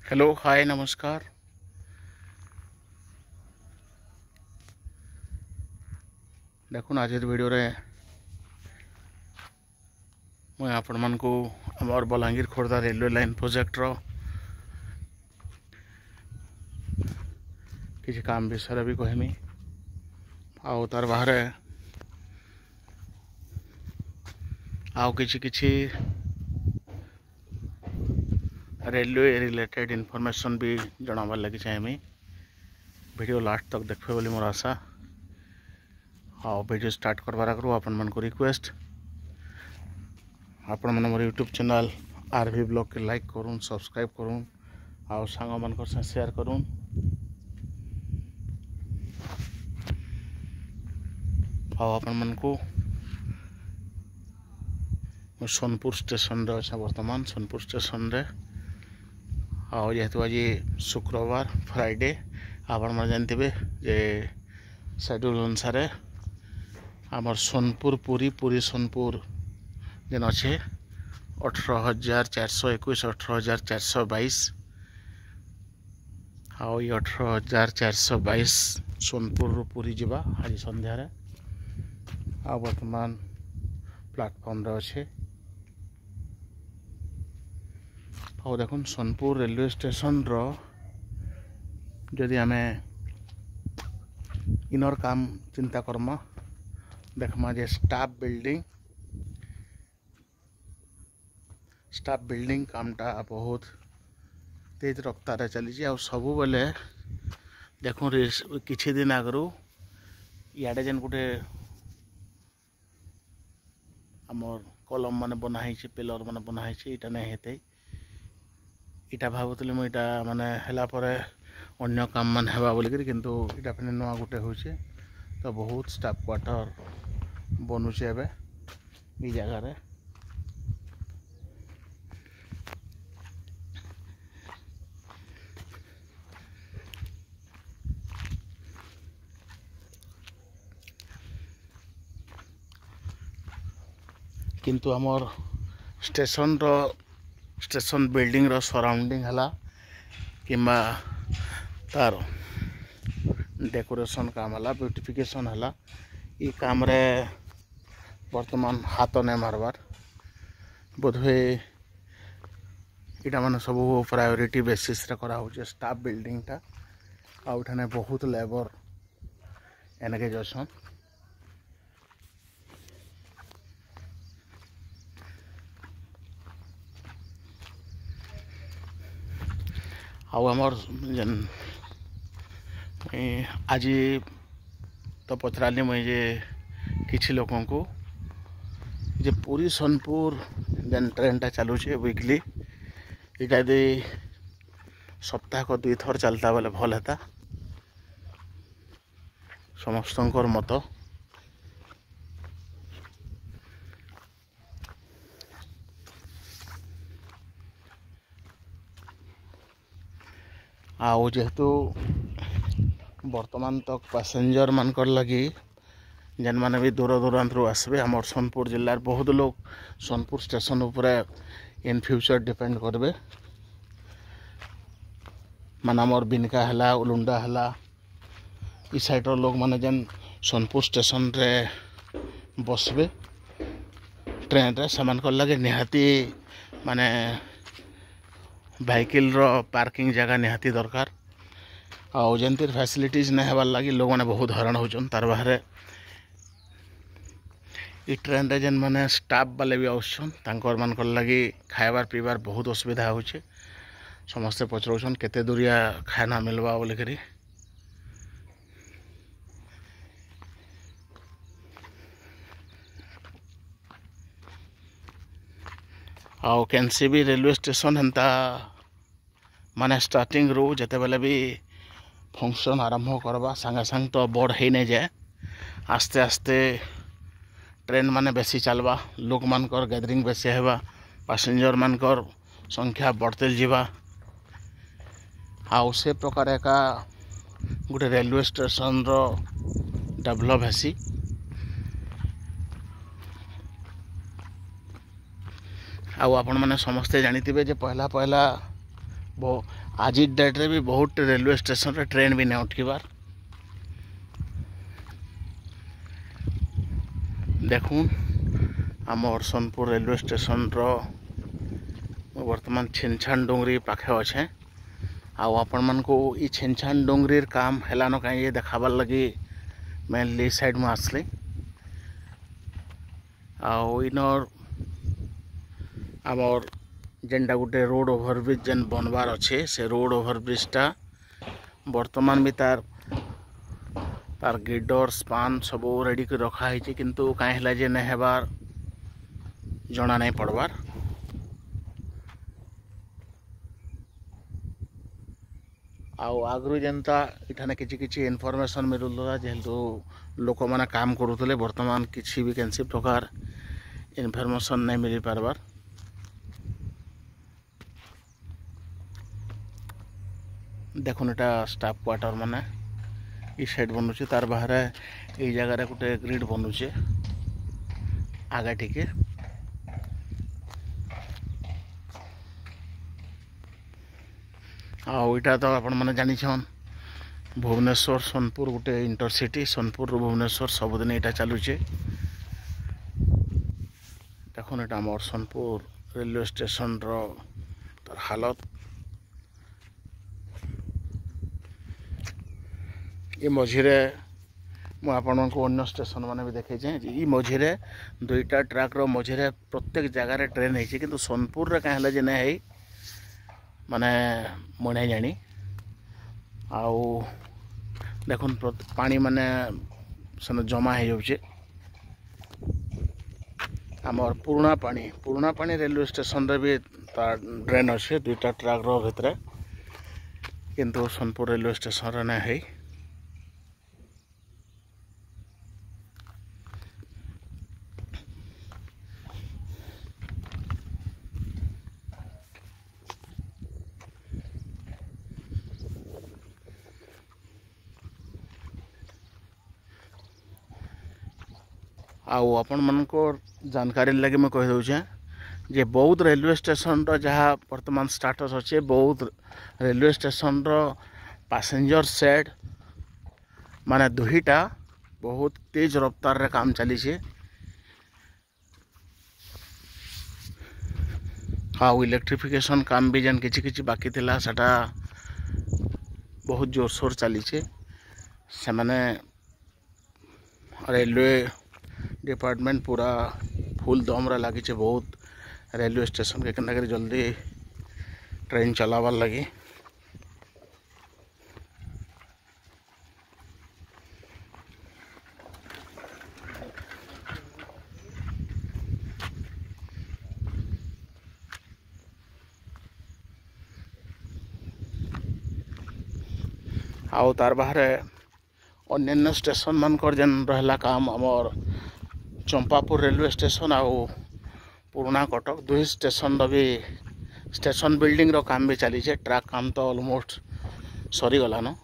Hello hi नमस्कार। देखुन आज वीडियो रे मुझे आपण मान को आमर Balangir Khordha railway line project रो किसी काम विषय भी कहमी आउ तार बाहर आउ किसी रेलवे रिलेटेड इनफॉरमेशन भी जनाबार लगी चाहेमी। वीडियो लास्ट तक देखबे बोली मोर आशा। हाँ वीडियो स्टार्ट करवार आगु आपण मन को रिक्वेस्ट आपण मन मोर यूट्यूब चैनल आरवी ब्लॉग के लाइक करूँ सब्सक्राइब करूँ आउ सांग मान से शेयर करूँ। आउ आपण मन को सोनपुर स्टेशन रे अच्छा वर्तमान सोनपुर स्टेशन रे आउ जेहेतु आज शुक्रवार फ्राइडे आपण मन जानते जे शेड्यूल अनुसार आमर सोनपुर पुरी पुरी सोनपुर जेन अच्छे 18,421 18,422 आउ ये 18,422 सोनपुर पुरी जावा आज संध्यार आ वर्तमान प्लाटफॉर्म रे अच्छे। आउ देखुन सोनपुर रेलवे स्टेशन रो जदि आमे इनर काम चिंता करमा देखमा जे स्टाफ बिल्डिंग कामटा बहुत तेज रफ्तार चली आ सबु बेले देखो किछि दिन आगु इे जेन गोटे आमर कलम माने बनाई पिलर माने बनाई इटा नहीं हेते इटा भावुली मुझा माने हला परे अन्य काम मान हेबा बोलिक किंतु इटा फिर नुआ गोटे होचे तो बहुत स्टाफ क्वार्टर बनुचे एबे ई जगह रे। किंतु आमर स्टेशन बिल्डिंग रो सराउंडिंग हला किंबा तार डेकोरेशन काम हला ब्यूटिफिकेशन हला ई काम रे वर्तमान हाथ नहीं मारबार बोधवे इटा माने सब प्रायोरिटी बेसिस रे करा होचे स्टाफ बिल्डिंग टा आउठाने बहुत लेबर एनगेज अछन। आउ आमर जेन आज तो पचराली मुझे जे किछि लोकों को जे पूरी सोनपुर जेन ट्रेन टा चलू वीकली इटा यदि सप्ताह को 2 थर चलता बेले भल हेता समस्तंकर मत। आउ जेहेतु वर्तमान तक पैसेंजर मानकर लगी जेन माने भी दूर दूरांत आसबे आमर सोनपुर जिल्लार बहुत लोग सोनपुर स्टेशन उपरे इन फ्यूचर डिपेंड करबे मान आमर बिनका हला उलुंडा हला ई साइड लोग माने जेन सोनपुर स्टेशन रे बसबे ट्रेन रे समान लगे निहाती माने व्हीकल रो पार्किंग जगह निहाती दरकार आउ जंतिर फैसिलिटीज नहीं हेबार लगी लोग मैंने बहुत हैरान होचन तार बाहर ई ट्रेन रे जेन माने स्टाफ वाले भी आउछन तांकर मानकर लगी खाइबार पीबार बहुत असुविधा होचे समस्ते पचरौछन केते दूरिया खाना मिलवा बोले करी आउ कैंसी भी रेलवे स्टेशन हेन्ता माने स्टार्टिंग रू जते बेले भी फंक्शन आरंभ करवा सांगे सांग तो बड़ है नहीं जाए आस्ते आस्ते ट्रेन माने बेसी चलवा लोक मानकर गैदरिंग बेसी हेबा पैसेंजर मानकर संख्या बढ़ते जीवा आउ से प्रकार एका गोटे रेलवे स्टेशन रो डेवलप हेसी। आउ आपण माने समस्ते जानिथिबे जे पहला आज डेट रे भी बहुत रेलवे स्टेशन रे ट्रेन भी नहीं उठिबार। देखून आमर सोनपुर रेलवे स्टेशन रो वर्तमान छिनछान डोंगरी पाखे अच्छे। आपण मन को ई छिनछान डोंगरी काम हेलानो कहीं ये देखाबार लगी मेनली साइड में आसली। इनर आमर जेनटा गोटे रोड ओभरब्रिज जेन बनबार अच्छे से रोड ओभरब्रिजटा वर्तमान भी तार गिडर स्पान सब रेडी कर रखा है किंतु कहीं जे नहीं हेबार जना नहीं पड़बार। आगु जेनता इठाने किसी इनफॉरमेशन मिलूला जेहेतु लोक मैंने काम करुले वर्तमान किसी भी कैंसी प्रकार इनफॉरमेशन नहीं मिल पारबार। देखुन एटा स्टाफ क्वार्टर माने ई साइड बनुचे तार बाहर ये जगह गोटे ग्रिड बनुचे आगे टिके। आईटा तो आपण मैंने जानिछन भुवनेश्वर सोनपुर गोटे इंटरसिटी सोनपुर भुवनेश्वर सबुदिन यहाँ चलुचे। देखुन एटा मोर सोनपुर रेलवे स्टेशन रो तार हालत। ये मझीरे मुझे को अन्य स्टेशन मैंने भी देखे ये मझीरे दुईटा ट्रैक रो मझीरे प्रत्येक जगार ट्रेन है किंतु सोनपुर रे कहीं जे नहीं है माने मुझे जानी। आउ देखुन पानी माने सेन जमा हो जाउछे। आमर पुराना पानी रेलवे स्टेशन रे भी तार ड्रेन अच्छे दुईटा ट्रैक रो भितर किंतु सोनपुर रेलवे स्टेशन रे नहीं है। आपण मन को जानकारी लगे मैं कह दूचे जे बौद्ध रेलवे स्टेशन रो जहाँ वर्तमान स्टाटस अच्छे बौद्ध रेलवे स्टेशन रो पैसेंजर सेट माने दुईटा बहुत तेज रफ्तार रे काम चली छे। इलेक्ट्रिफिकेशन काम भी जेन किछि बाकी थिला सेटा बहुत जोरसोर चली छे। से माने रेलवे डिपार्टमेंट पूरा फुल दम रे लगी बहुत रेलवे स्टेशन के केना करी जल्दी ट्रेन चलावार लगी। आउ तार बाहर अन्य स्टेशन मानकर जेन रहला काम आमर चंपापुर रेलवे स्टेशन आउ पुराना कटक दुई स्टेशन भी स्टेशन बिल्डिंग रो काम भी चली छे। ट्रैक काम तो ऑलमोस्ट सरी गला न।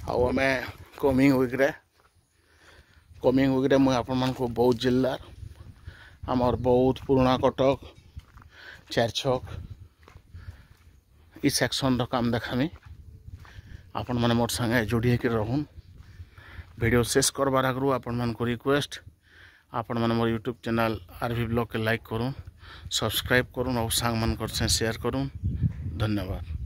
आउ हमें कमिंग वीक रे मुझे आपण मन को बौद्ध जिल्ला आमर बौद्ध पुराना कटक चारछक ई सेक्शन रो काम देखामी। आपण माने मोर संगे जोड़ी के रहून। वीडियो शेष करबार आगु आपण मन को रिक्वेस्ट आपण माने मोर यूट्यूब चैनल आरवी ब्लॉग के लाइक करूँ सब्सक्राइब करूँ और सांग मन कर शेयर करूँ। धन्यवाद।